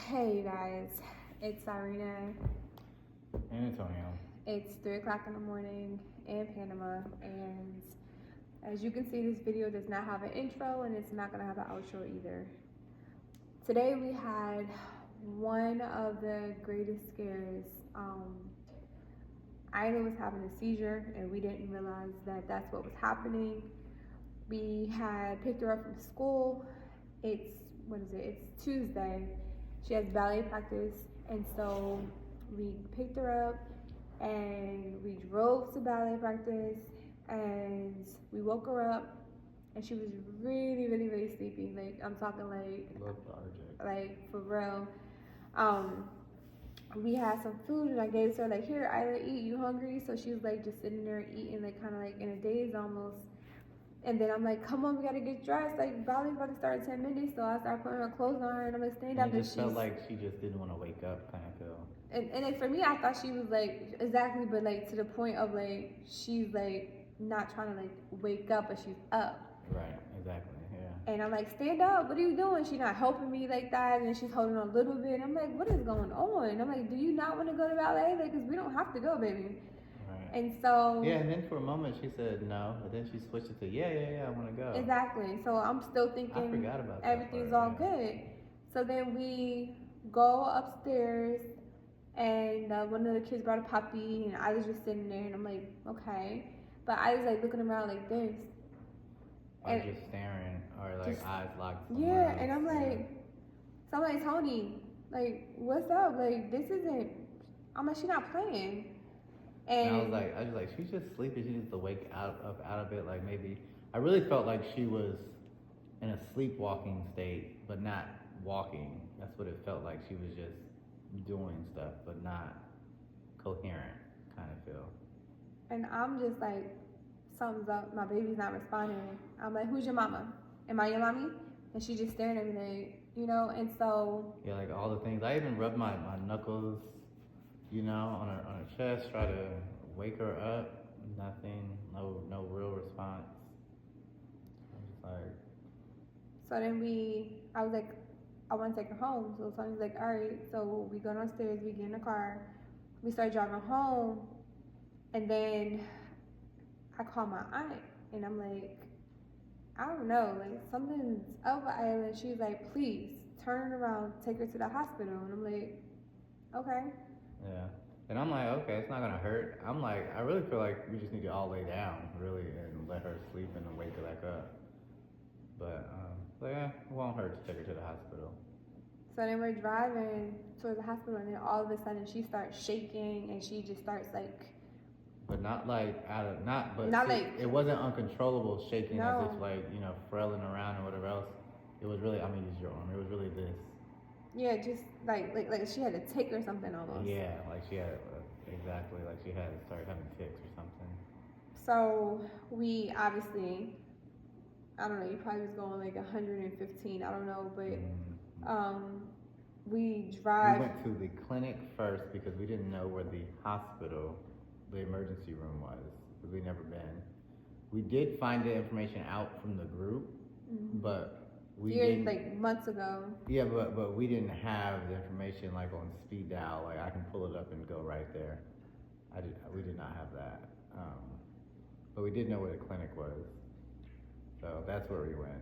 Hey guys, it's Irina. And Antonio. It's 3 o'clock in the morning in Panama, and as you can see, this video does not have an intro and it's not going to have an outro either. Today we had one of the greatest scares. Ida was having a seizure and we didn't realize that that's what was happening. We had picked her up from school. It's Tuesday. She has ballet practice, and so we picked her up and we drove to ballet practice, and we woke her up and she was really, really, really sleepy. Like, I'm talking like for real. We had some food and I gave her, like, here, Isla, eat, you hungry? So she was like just sitting there eating, like kind of like in a daze almost. And then I'm like, come on, we gotta get dressed. Like, ballet's about to start in 10 minutes. So I started putting her clothes on her and I'm like, stand up. It just felt like she just didn't want to wake up, kind of feel. And like, for me, I thought she was like, exactly, but like to the point of like, she's like not trying to like wake up, but she's up. Right, exactly, yeah. And I'm like, stand up, what are you doing? She's not helping me like that. And then she's holding on a little bit. I'm like, what is going on? I'm like, do you not want to go to ballet? Like, because we don't have to go, baby. And so yeah, and then for a moment she said no, but then she switched it to yeah, I want to go. Exactly. So I'm still thinking I forgot about that everything's part, all good. So then we go upstairs, and one of the kids brought a puppy, and I was just sitting there, and I'm like, okay, but I was like looking around like this, and just staring, or like eyes locked. Yeah, and I'm like, so I'm like, Tony, like, what's up? Like, this isn't. I'm like, she's not playing. And I was like, she's just sleepy. She needs to wake out of it. Like, maybe I really felt like she was in a sleepwalking state, but not walking. That's what it felt like. She was just doing stuff, but not coherent, kind of feel. And I'm just like, something's up. My baby's not responding. I'm like, who's your mama? Am I your mommy? And she's just staring at me like, you know. And so yeah, like all the things. I even rubbed my knuckles, you know, on her chest, try to wake her up. Nothing, no real response. I was like. So then I was like, I want to take her home. So Sonny's like, all right. So we go downstairs, we get in the car, we start driving home, and then I call my aunt, and I'm like, I don't know, like something's up with Isla. And she's like, please turn around, take her to the hospital. And I'm like, okay. Yeah. And I'm like, okay, it's not gonna hurt. I'm like, I really feel like we just need to all lay down, really, and let her sleep and then wake her back up. But yeah, it won't hurt to take her to the hospital. So then we're driving towards the hospital, and then all of a sudden she starts shaking, and she just starts like. But not like it wasn't uncontrollable shaking, no. As if like, you know, frailing around or whatever else. It was really, I mean, use your arm. It was really this. Yeah, just like she had a tick or something almost. Yeah, like she had, exactly, like she had started having ticks or something. So we obviously, I don't know, you probably was going like 115, I don't know, but we drive. We went to the clinic first because we didn't know where the hospital, the emergency room was, because we'd never been. We did find the information out from the group, but we didn't, like months ago. Yeah, but we didn't have the information like on speed dial. Like I can pull it up and go right there. We did not have that. But we did know where the clinic was, so that's where we went.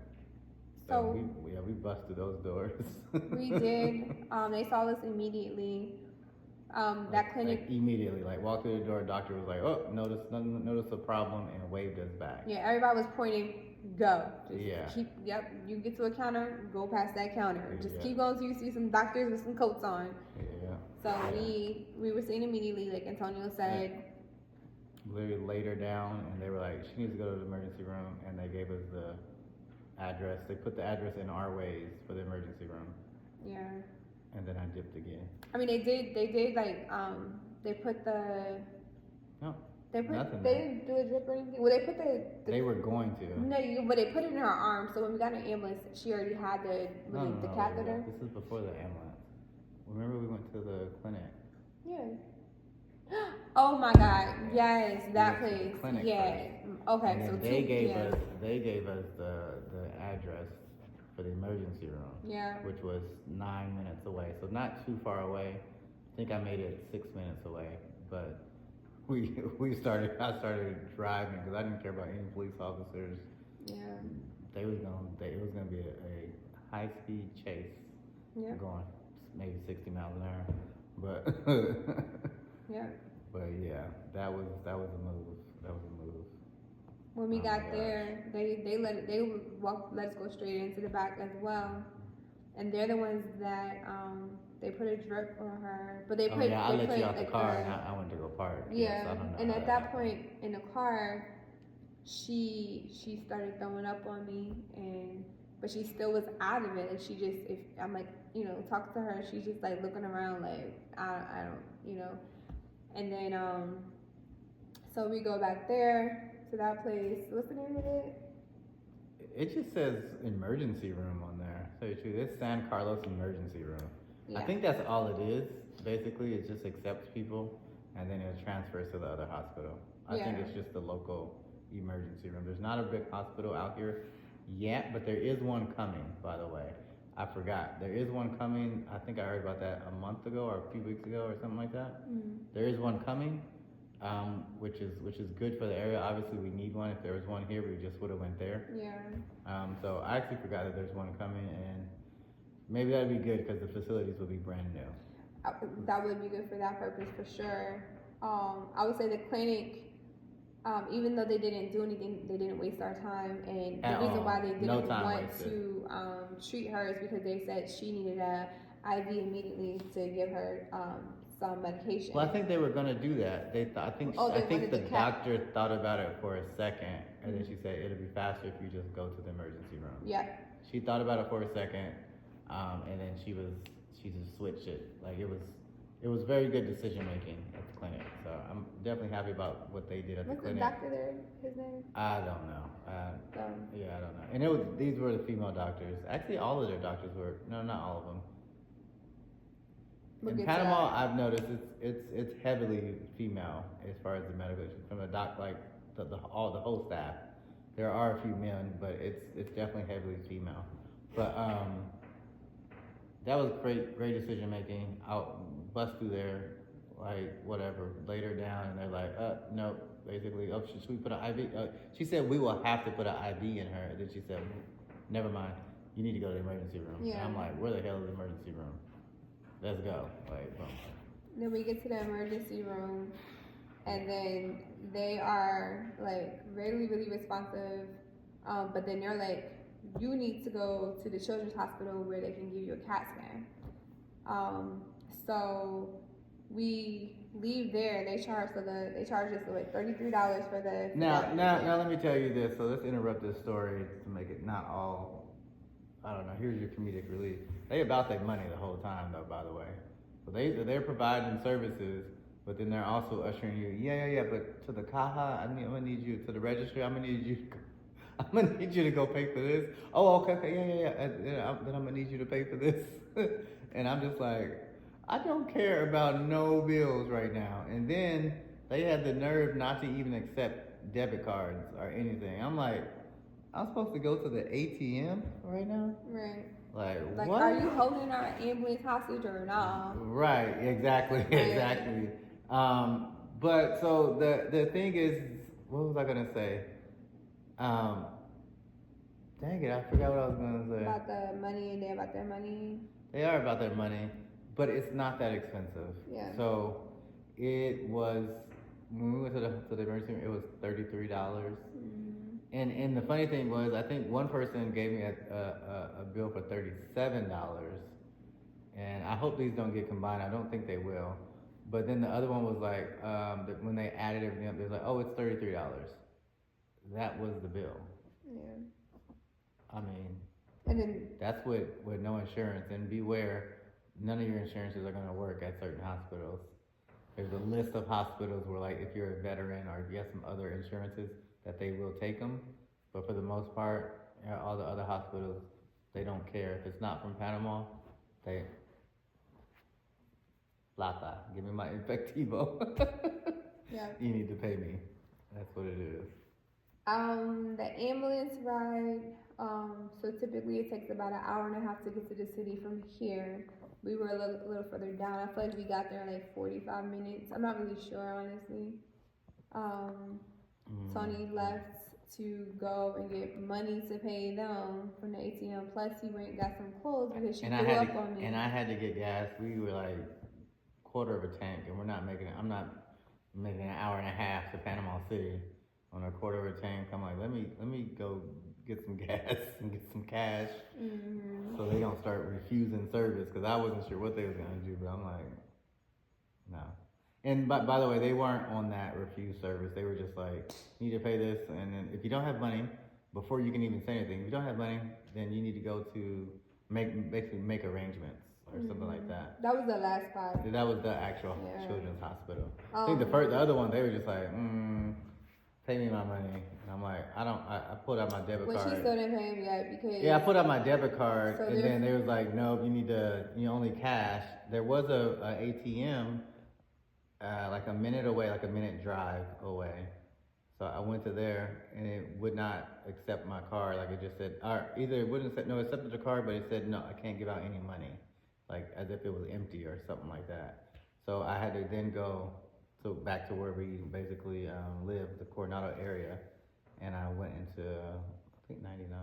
So we busted those doors. We did. They saw us immediately. That clinic immediately, like walked through the door. Doctor was like, "Oh, notice a problem," and waved us back. Yeah, everybody was pointing. Go. Just keep. Yep. You get to a counter, go past that counter. Just keep going till you see some doctors with some coats on. Yeah. So we were seen immediately, like Antonio said. Yeah. Literally laid her down, and they were like, "She needs to go to the emergency room," and they gave us the address. They put the address in our ways for the emergency room. Yeah. And then I dipped again. I mean, they did like they put the. No. They nothing. They didn't do a drip or anything. Well, they put the they were going to. No, but they put it in her arm. So when we got in the ambulance, she already had the catheter. This is before the ambulance. Remember we went to the clinic. Yeah. Oh my God! Yes, that place. Clinic yeah. First. Okay. And so they gave us the address for the emergency room. Yeah. Which was 9 minutes away, so not too far away. I think I made it 6 minutes away, but I started driving because I didn't care about any police officers. Yeah. It was gonna be a high speed chase. Yeah. Going maybe 60 miles an hour, but yeah. But yeah, that was a move. That was a move. When we got there, they let us go straight into the back as well, and they're the ones that they put a drip on her, but they put. I let put, you out like, the car and I went to go park. Yeah, so I don't know and at that happened. point in the car, she started throwing up on me, but she still was out of it. And she just, if I'm like, talk to her, she's just like looking around like I don't. And then so we go back there to that place. What's the name of it? It just says emergency room on there. So it's San Carlos emergency room. Yeah. I think that's all it is. Basically, it just accepts people and then it transfers to the other hospital. I think it's just the local emergency room. There's not a big hospital out here yet, but there is one coming, by the way. I forgot. There is one coming. I think I heard about that a month ago or a few weeks ago or something like that. Mm-hmm. There is one coming, which is good for the area. Obviously, we need one. If there was one here, we just would have went there. Yeah. So I actually forgot that there's one coming, and maybe that'd be good because the facilities will be brand new. That would be good for that purpose for sure. I would say the clinic. Even though they didn't do anything, they didn't waste our time. And the reason why they didn't want to treat her is because they said she needed a IV immediately to give her some medication. Well, I think they were going to do that. I think the doctor thought about it for a second, and then she said it'll be faster if you just go to the emergency room. Yeah. She thought about it for a second, and then she just switched it. Like it was very good decision making at the clinic. So I'm definitely happy about what they did at the clinic. What's the doctor there? His name? I don't know. Yeah, I don't know. And these were the female doctors. Actually, all of their doctors were. No, not all of them. In Panama, I've noticed it's heavily female as far as the medical from the doc, like the whole staff. There are a few men, but it's definitely heavily female. But that was great decision making. I'll bust through there, like whatever, laid her down, and they're like, no, basically, should we put an IV? She said we will have to put an IV in her. And then she said, never mind, you need to go to the emergency room. Yeah. And I'm like, where the hell is the emergency room? Let's go. Like, boom. Then we get to the emergency room, and then they are like really, really responsive. But then they're like, you need to go to the children's hospital where they can give you a CAT scan. So we leave there. They charge us like $33 for the. Now let me tell you this. So let's interrupt this story to make it not all. I don't know. Here's your comedic relief. They about their money the whole time, though. By the way, so they're providing services, but then they're also ushering you. Yeah. But to the caja, I'm gonna need you to the registry. I'm gonna need you to go pay for this. Oh, okay, yeah. Then I'm gonna need you to pay for this. And I'm just like, I don't care about no bills right now. And then they had the nerve not to even accept debit cards or anything. I'm like, I'm supposed to go to the ATM right now? Right. Like what? Are you holding our ambulance hostage or not? Right, exactly. But so the thing is, what was I gonna say? Dang it, I forgot what I was gonna say. About the money, they're about their money. They are about their money, but it's not that expensive. Yeah. So it was, when we went to the emergency room, it was $33. Mm-hmm. And the funny thing was, I think one person gave me a bill for $37. And I hope these don't get combined. I don't think they will. But then the other one was like, when they added everything up, they was like, oh, it's $33. That was the bill. Yeah. I mean, and then that's with no insurance. And beware, none of your insurances are going to work at certain hospitals. There's a list of hospitals where, like, if you're a veteran or if you have some other insurances, that they will take them. But for the most part, all the other hospitals, they don't care. If it's not from Panama, they plata. Give me my efectivo. Yeah. You need to pay me. That's what it is. The ambulance ride, so typically it takes about an hour and a half to get to the city from here. We were a little further down. I feel like we got there in like 45 minutes. I'm not really sure, honestly. Tony left to go and get money to pay them from the ATM. Plus, he went and got some clothes because she threw up on me. And I had to get gas. We were like quarter of a tank, and I'm not making an hour and a half to Panama City on a quarter of a tank. I'm like, let me go get some gas and get some cash, so they don't start refusing service, because I wasn't sure what they was gonna do, but I'm like, no. And by the way, they weren't on that refuse service. They were just like, you need to pay this, and then if you don't have money, before you can even say anything, if you don't have money, then you need to go to make arrangements or something like that. That was the last part. That was the actual children's hospital. I think the other one, they were just like, pay me my money. And I'm like, I pulled out my debit card. She still didn't pay him yet because... Yeah, I put out my debit card, and then they was like, no, you only cash. There was a ATM like a minute away, like a minute drive away. So I went to there, and it would not accept my card. Like, it just said, or either it wouldn't accept, no, it accepted the card, but it said, no, I can't give out any money. Like, as if it was empty or something like that. So I had to then go back to where we basically live, the Coronado area, and I went into, I think, 99.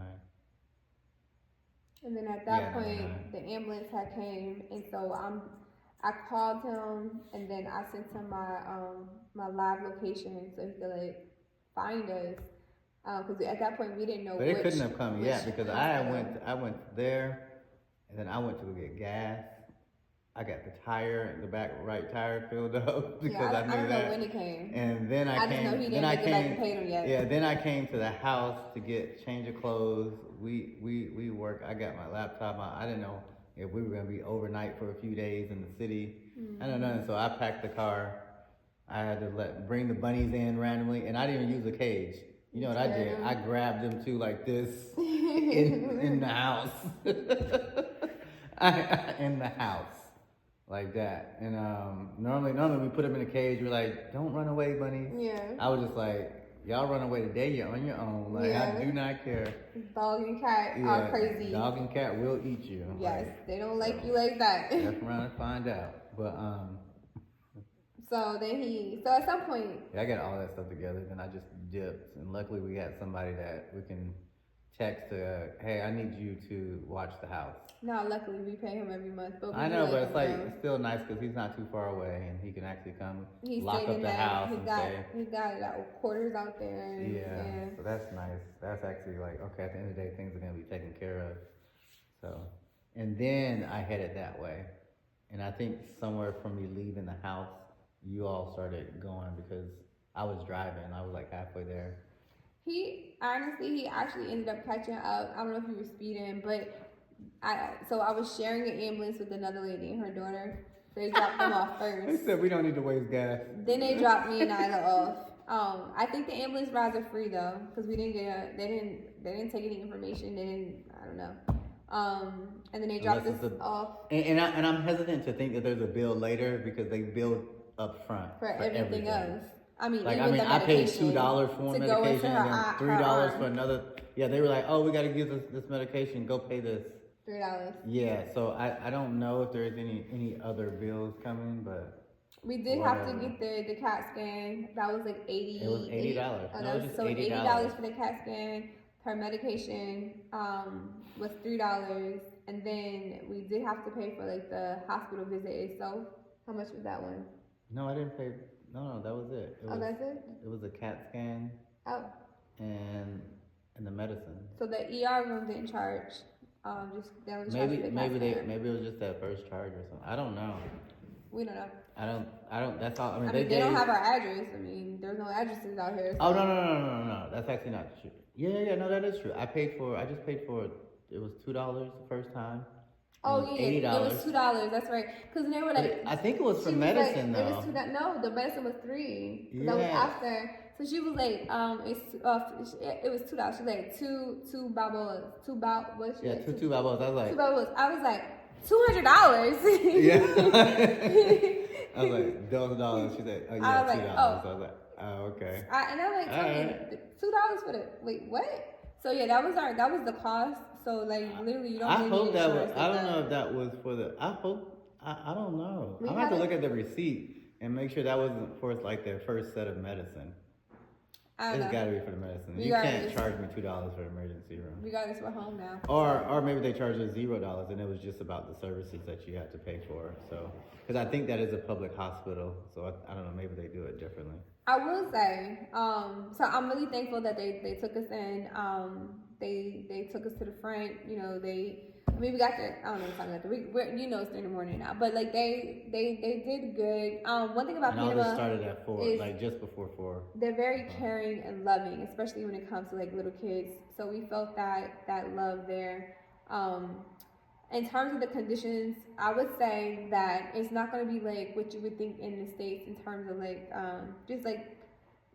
And then at that point, the ambulance had came, and so I called him, and then I sent him my live location so he could like find us. Because at that point we didn't know. But it couldn't have come yet, because I went there, and then I went to go get gas. I got the tire, the back right tire filled up because I knew I don't that. know when it came. And then I just came. know he didn't then I get came. back and paid him yet. Yeah. Then I came to the house to get change of clothes. We worked. I got my laptop. I didn't know if we were gonna be overnight for a few days in the city. I don't know. So I packed the car. I had to bring the bunnies in randomly, and I didn't even use a cage. You know what I did? I grabbed them too, like this, in the house. In the house. Like that. And normally we put them in a cage. We're like, don't run away, bunnies. Yeah. I was just like, y'all run away today, you're on your own. Like, I do not care. Dog and cat are crazy. Dog and cat will eat you. Yes, they don't like you like that. That's around and find out. But so at some point, I got all that stuff together. Then I just dipped, and luckily we had somebody that we can text hey, I need you to watch the house. No, luckily we pay him every month. But I know, but it's still nice because he's not too far away, and he can actually come lock up the house and stay. He got quarters out there. Yeah, so that's nice. That's actually like, okay, at the end of the day, things are gonna be taken care of. So, and then I headed that way, and I think somewhere from me leaving the house, you all started going because I was driving. I was like halfway there. He actually ended up catching up. I don't know if he was speeding, but I was sharing an ambulance with another lady and her daughter. They dropped them off first. They said we don't need to waste gas. Then they dropped me and Nyla off. I think the ambulance rides are free though, because we didn't get they didn't take any information. I don't know. And then they dropped us off. And I'm hesitant to think that there's a bill later because they bill up front for everything else. I paid $2 for one medication and then $3 for another. Yeah, they were like, oh, we got to give this medication. Go pay this. $3. Yeah, so I don't know if there's any other bills coming, but we did have to get the CAT scan. That was like $80. It was $80. No, it was just $80 for the CAT scan. Her medication was $3, and then we did have to pay for like the hospital visit itself. How much was that one? No, I didn't pay. No, that was it. That's it? It was a CAT scan. Oh. And the medicine. So the ER room didn't charge. Maybe it was just that first charge or something. I don't know. We don't know. I don't. That's all. They don't have our address. There's no addresses out here. So. Oh no. That's actually not true. Yeah. No, that is true. I just paid for. It was $2 the first time. Oh yeah, $80. It was $2. That's right. Because they were like, I think it was for medicine though. It was no, the medicine was $3. Yeah. That was after. So she was like, it was $2. She was like two balboas, two balboas. Yeah, two balboas. I was like, two balboas. I was like, $200. Yeah. I was like, $1,000. She said, oh yeah, $2. I was like, Okay. And I'm like, Tony, $2 for the wait, what? So yeah, that was the cost. So like literally, you don't I really hope need that insurance. was. I don't know if that was for the. I hope. I don't know. We I'm gonna have had to it. look at the receipt and make sure that wasn't for like their first set of medicine. I don't It's know. got to be for the medicine. You Regardless. can't charge me $2 for the emergency room. Regardless, we're home now. Or maybe they charge us $0 and it was just about the services that you had to pay for. So, because I think that is a public hospital, so I don't know. Maybe they do it differently. I will say, so I'm really thankful that they took us in. They took us to the front. You know, I mean, we got there. I don't know what time we got there. You know, it's 3 in the morning now, but like they did good. One thing about And all Panama this started at 4, is like just before 4. they're very caring and loving, especially when it comes to like little kids. So we felt that love there. In terms of the conditions, I would say that it's not going to be like what you would think in the States in terms of like, just like,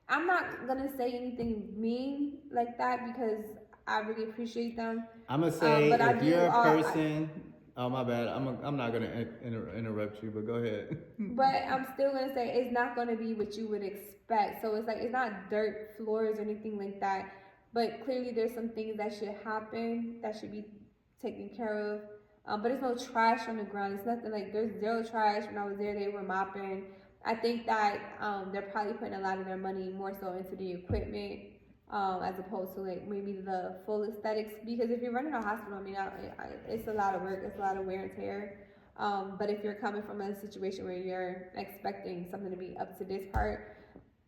I'm not going to say anything mean like that because I really appreciate them. I'm going to say, but if you're a person, oh my bad, I'm not going to interrupt you, but go ahead. But I'm still going to say it's not going to be what you would expect. So it's like, it's not dirt floors or anything like that. But clearly there's some things that should happen that should be taken care of. But there's no trash on the ground. It's nothing like there's zero trash. When I was there, they were mopping. I think that they're probably putting a lot of their money more so into the equipment as opposed to like maybe the full aesthetics. Because if you're running a hospital, I mean, it's a lot of work. It's a lot of wear and tear. But if you're coming from a situation where you're expecting something to be up to this part,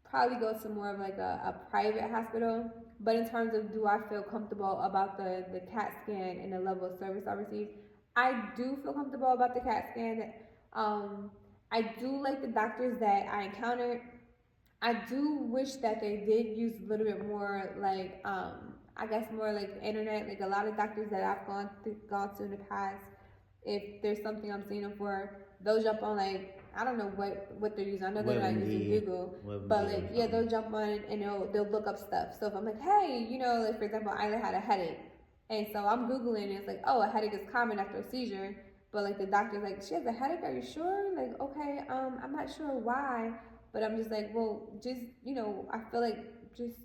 probably go to more of like a private hospital. But in terms of do I feel comfortable about the CAT scan and the level of service I received, I do feel comfortable about the CAT scan. I do like the doctors that I encountered. I do wish that they did use a little bit more like, I guess more like the internet. Like a lot of doctors that I've gone to in the past, if there's something I'm seeing them for, they'll jump on like, I don't know what they're using. I know they're not using Google, but like yeah, they'll jump on and they'll look up stuff. So if I'm like, hey, you know, like for example, Isla had a headache. And so I'm Googling and it's like, oh, a headache is common after a seizure. But like the doctor's like, she has a headache, are you sure? Like, okay, I'm not sure why. But I'm just like, well, just, you know, I feel like just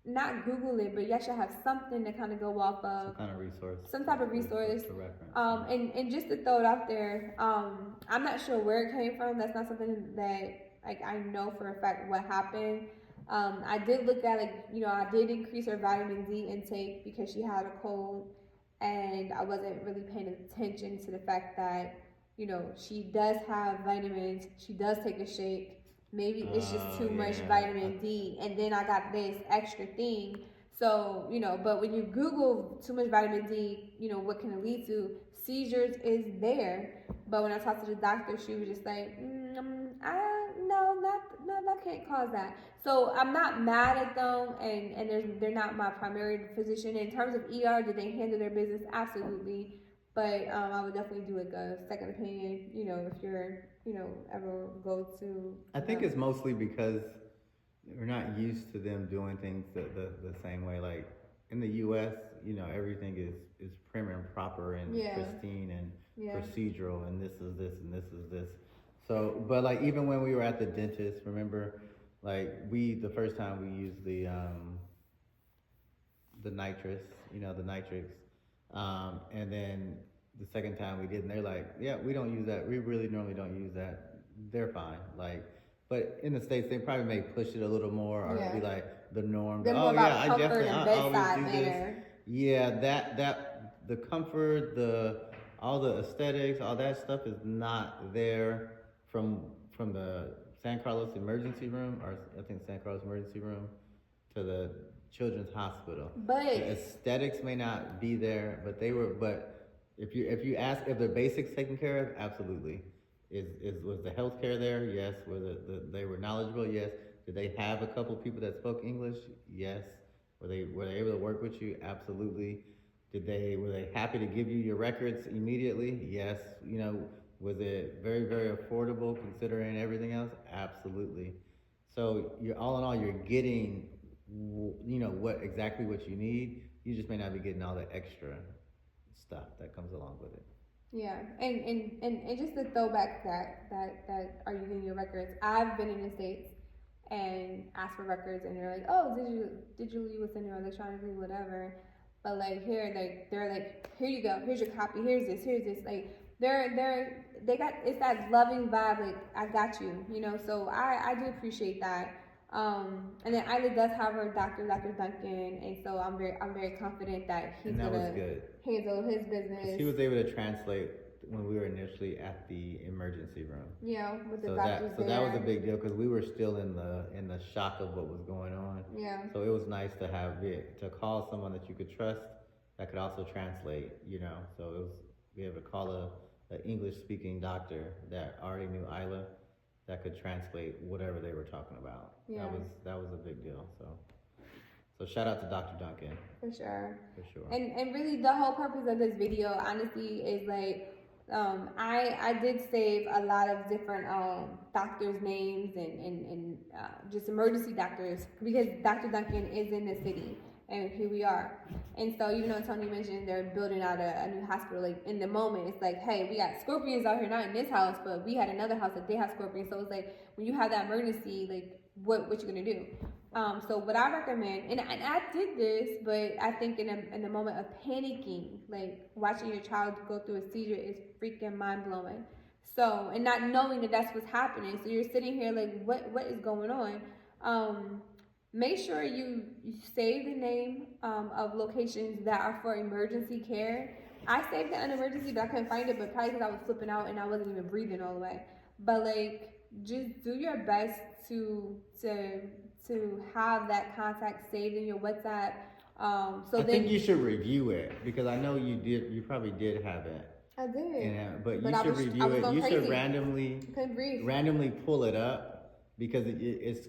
not Google it, but you should have something to kind of go off of. Some kind of resource. Some type of resource. To reference. And just to throw it out there, I'm not sure where it came from. That's not something that like I know for a fact what happened. I did look at like, you know, I did increase her vitamin D intake because she had a cold and I wasn't really paying attention to the fact that, you know, she does have vitamins, she does take a shake, maybe it's just too much vitamin D, and then I got this extra thing. So, you know, but when you Google too much vitamin D, you know, what can it lead to? Seizures is there. But when I talked to the doctor, she was just like, no, that can't cause that. So I'm not mad at them, and they're not my primary physician. In terms of ER, did they handle their business? Absolutely. But I would definitely do like a second opinion, you know, if you're, you know, ever go to. I think it's mostly because we're not used to them doing things the same way. Like in the U.S., you know, everything is prim and proper and pristine and procedural, and this is this and this is this. So, but like even when we were at the dentist, remember, like the first time we used the nitrous, you know, the nitrix, and then the second time we didn't. They're like, yeah, we don't use that. We really normally don't use that. They're fine. Like, but in the States, they probably may push it a little more or be like the norm. They're more about comfort and bedside manner. Yeah, that the comfort, all the aesthetics, all that stuff is not there from the San Carlos emergency room, or I think San Carlos emergency room, to the children's hospital. But the aesthetics may not be there, but they were. But if you ask if the basics taken care of, absolutely. Was the healthcare there? Yes. They were knowledgeable? Yes. Did they have a couple people that spoke English? Yes. Were they able to work with you? Absolutely. Were they happy to give you your records immediately? Yes. You know, was it very, very affordable considering everything else? Absolutely. So you're all in all, you're getting, you know, what you need. You just may not be getting all the extra stuff that comes along with it. Yeah, and just to throw back that are you getting your records? I've been in the States, and ask for records, and they're like, oh, did you leave what's in there electronically, whatever. But like here, like they're like, here you go, here's your copy, here's this, like they got, it's that loving vibe, like I got you, you know. So I do appreciate that. And then Isla does have her doctor, Dr. Duncan, and so I'm very confident that he's And that gonna was good. handle his 'Cause business. he was able to translate when we were initially at the emergency room. Yeah, with the So doctors that there. was a big deal because we were still in the shock of what was going on. Yeah. So it was nice to have it, to call someone that you could trust that could also translate, you know. So it was, be able to call a English speaking doctor that already knew Isla that could translate whatever they were talking about. Yeah. That was a big deal. So shout out to Dr. Duncan. For sure. For sure. And really the whole purpose of this video honestly is like, I did save a lot of different doctors' names and just emergency doctors, because Dr. Duncan is in the city and here we are. And so even though Tony mentioned they're building out a new hospital, like in the moment it's like, hey, we got scorpions out here, not in this house, but we had another house that they have scorpions. So it's like when you have that emergency, like what you gonna do? So what I recommend, and I did this, but I think in the moment of panicking, like watching your child go through a seizure is freaking mind blowing. So, and not knowing that that's what's happening. So you're sitting here like, what is going on? Make sure you save the name of locations that are for emergency care. I saved it under emergency, but I couldn't find it, but probably because I was flipping out and I wasn't even breathing all the way. But like, just do your best to have that contact saved in your WhatsApp. So I think you should review it, because I know you probably did have it. I did. But you should review it. You should randomly pull it up, because it's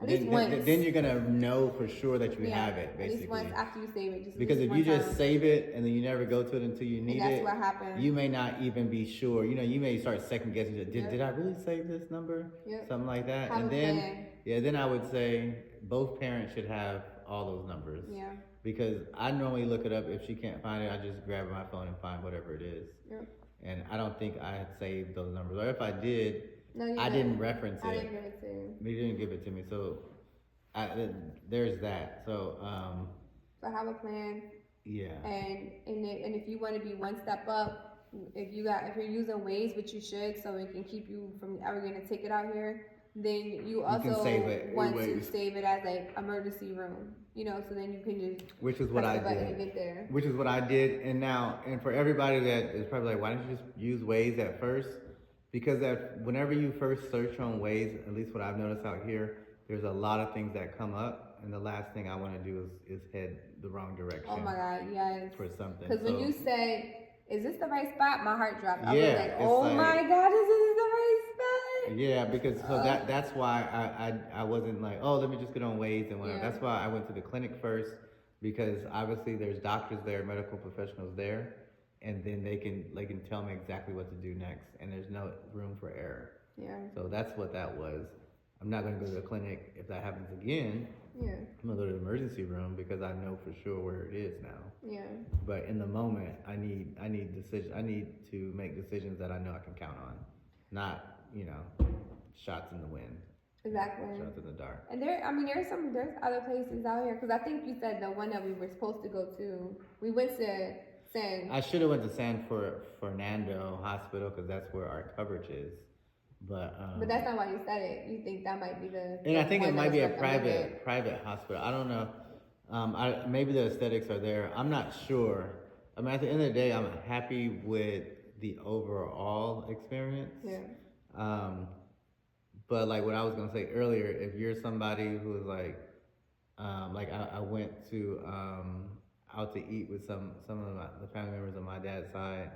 then you're gonna know for sure that you have it, basically. At least once after you save it. Because if you just save it and then you never go to it until you need it, that's what happened. You may not even be sure. You know, you may start second guessing. Did I really save this number? Yep. Something like that. Have and then I would say both parents should have all those numbers. Yeah. Because I normally look it up. If she can't find it, I just grab my phone and find whatever it is. Yep. And I don't think I had saved those numbers. Or if I did, no, I didn't reference it. I didn't give it to you. You didn't give it to me. So there's that. So have a plan. Yeah. And if you want to be one step up, if you're using Waze, which you should, so it can keep you from ever getting a ticket out here, then you also want to save it as like emergency room. You know, so then you can just which is what I did. And get there. Which is what I did. And for everybody that is probably like, why don't you just use Waze at first? Because whenever you first search on Waze, at least what I've noticed out here, there's a lot of things that come up, and the last thing I want to do is head the wrong direction. Oh my God, yes. For something. Because when you say, "Is this the right spot?" my heart dropped. I was like, "Oh my God, is this the right spot?" Yeah, because that's why I wasn't like, oh, let me just get on Waze and whatever. Yeah. That's why I went to the clinic first, because obviously there's doctors there, medical professionals there, and then they can tell me exactly what to do next, and there's no room for error. Yeah. So that's what that was. I'm not going to go to the clinic if that happens again. Yeah. I'm going to go to the emergency room because I know for sure where it is now. Yeah. But in the moment, I need to make decisions that I know I can count on, not, shots in the wind. Exactly. Shots in the dark. And there's other places out here, because I think you said the one that we were supposed to go to, we went to I should have went to San Fernando Hospital, because that's where our coverage is. But that's not why you said it. You think that might be and I think it might be a private hospital. I don't know. Maybe the aesthetics are there. I'm not sure. I mean, at the end of the day, I'm happy with the overall experience. Yeah. But like what I was gonna say earlier, if you're somebody who is like I went to out to eat with some of the family members on my dad's side.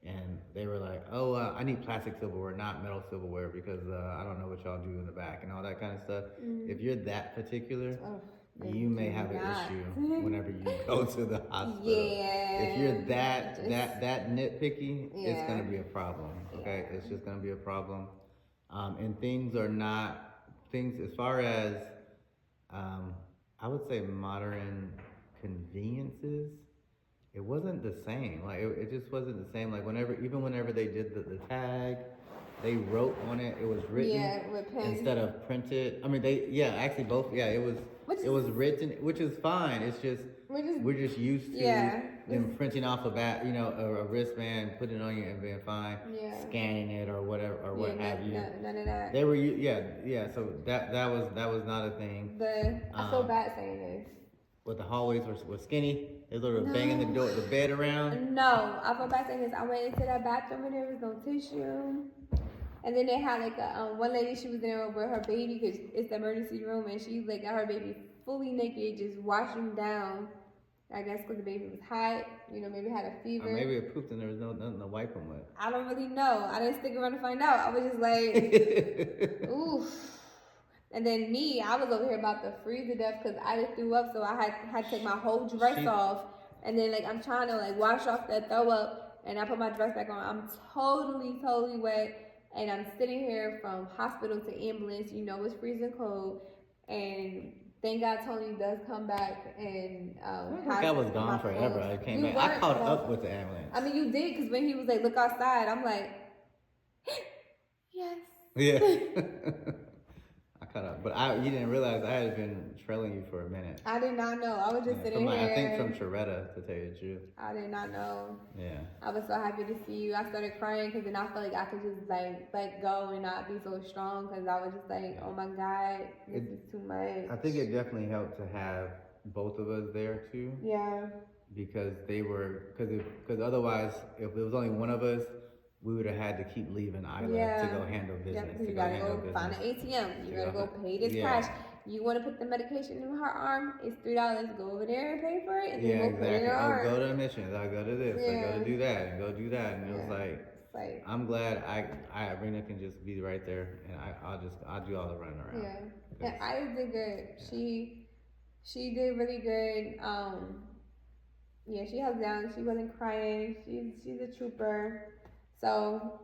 And they were like, oh, I need plastic silverware, not metal silverware, because I don't know what y'all do in the back and all that kind of stuff. Mm-hmm. If you're that particular, you may have an issue whenever you go to the hospital. Yeah. If you're that nitpicky, it's going to be a problem, okay? Yeah. It's just going to be a problem. And things as far as, I would say modern conveniences, it wasn't the same. Like it just wasn't the same. Like whenever they did the tag, they wrote on it. It was written, Yeah, with pen. instead of printed. I mean, actually both. Yeah, it was written, which is fine. It's just we're just used to them printing off a wristband, putting it on you, and being fine, scanning it or whatever or what have you. None of that. They were So that was not a thing. I feel bad saying this. But the hallways were skinny. They were banging the bed around. No, I feel bad saying this. I went into that bathroom and there was no tissue. And then they had like one lady, she was there with her baby because it's the emergency room, and she like got her baby fully naked, just washing down. I guess because the baby was hot, maybe had a fever. Or maybe it pooped and there was nothing to wipe them with. I don't really know. I didn't stick around to find out. I was just like, oof. And then I was over here about to freeze to death because I just threw up, so I had to take my whole dress off. And then like I'm trying to like wash off that throw up, and I put my dress back on. I'm totally wet. And I'm sitting here from hospital to ambulance, it's freezing cold. And thank God Tony does come back and I was gone forever. I came back. I caught up with the ambulance. I mean, you did, because when he was like, look outside, I'm like, yes. Yeah. I caught up. But you didn't realize I had been trailing you for a minute. I did not know. I was just sitting here. I think from Coronado, to tell you the truth. I did not know. Yeah. I was so happy to see you. I started crying because then I felt like I could just like let go and not be so strong, because I was just like, oh my God, this is too much. I think it definitely helped to have both of us there too. Yeah. Because because otherwise, if it was only one of us, we would have had to keep leaving Isla to go handle business. Yep, you gotta go find an ATM. You gotta go pay this cash. You want to put the medication in her arm? It's $3. Go over there and pay for it, and then we'll put it in her arm. I'll go to admissions. I'll go to this. I go to do that, and go do that. And it was like, I'm glad Irina can just be right there, and I'll do all the running around. Yeah, and Iris did good. She did really good. She held down. She wasn't crying. She's a trooper. So,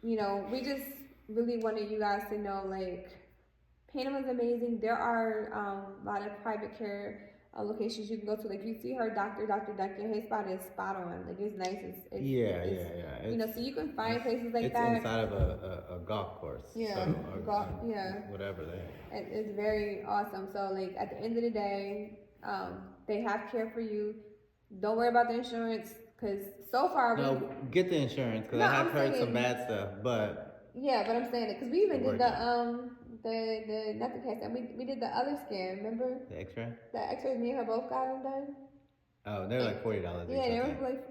we just really wanted you guys to know, like, Panama's amazing. There are a lot of private care locations you can go to. Like, you see her Dr. Duncan, his spot is spot on. Like, it's nice. It's so you can find places like that. It's inside of a golf course. Yeah, whatever it's very awesome. So, like, at the end of the day, they have care for you. Don't worry about the insurance. Because so far, get the insurance, because I have heard some bad stuff, but yeah, but I'm saying it because we even did the not the CAT scan, we did the other scan. Remember the X-ray? The X-rays, me and her both got them done. Oh, they're like $40. Yeah, they were like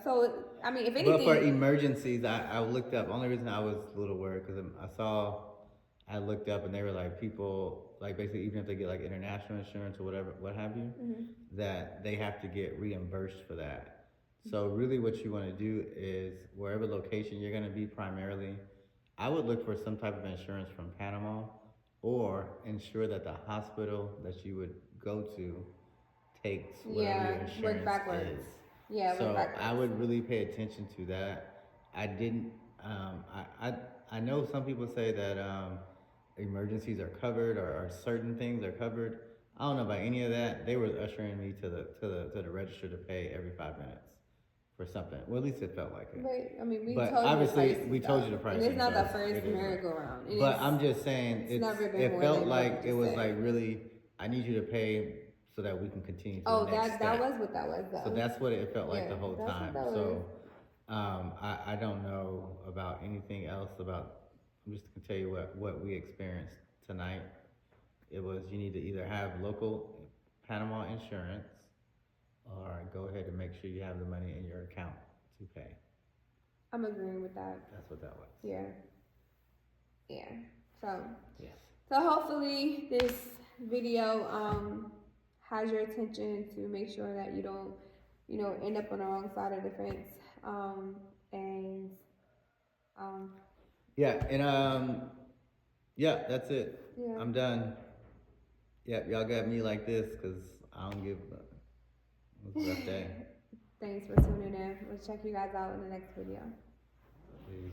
So I mean, if anything, but for emergencies, I looked up. Only reason I was a little worried because I looked up and they were like people like basically even if they get like international insurance or what have you, that they have to get reimbursed for that. So really what you want to do is wherever location you're going to be primarily, I would look for some type of insurance from Panama, or ensure that the hospital that you would go to takes whatever your insurance work backwards. is. Yeah, so work backwards. I would really pay attention to that. I didn't, I know some people say that emergencies are covered or certain things are covered. I don't know about any of that. They were ushering me to the register to pay every 5 minutes. For something. Well, at least it felt like it. Right. I mean, we told you the price. And it's not the first merry-go-round. But I'm just saying, it felt like it was like really, I need you to pay so that we can continue to the next step. That was what that was, though. So that's what it felt like the whole time. So I don't know about anything else about, I'm just going to tell you what we experienced tonight. It was, you need to either have local Panama insurance, or go ahead and make sure you have the money in your account to pay. I'm agreeing with that. That's what that was. Yeah. So. Yes. So hopefully this video has your attention to make sure that you don't, end up on the wrong side of the fence. That's it. Yeah. I'm done. Yeah, y'all got me like this because I don't give. It was a rough day. Thanks for tuning in. We'll check you guys out in the next video. Peace.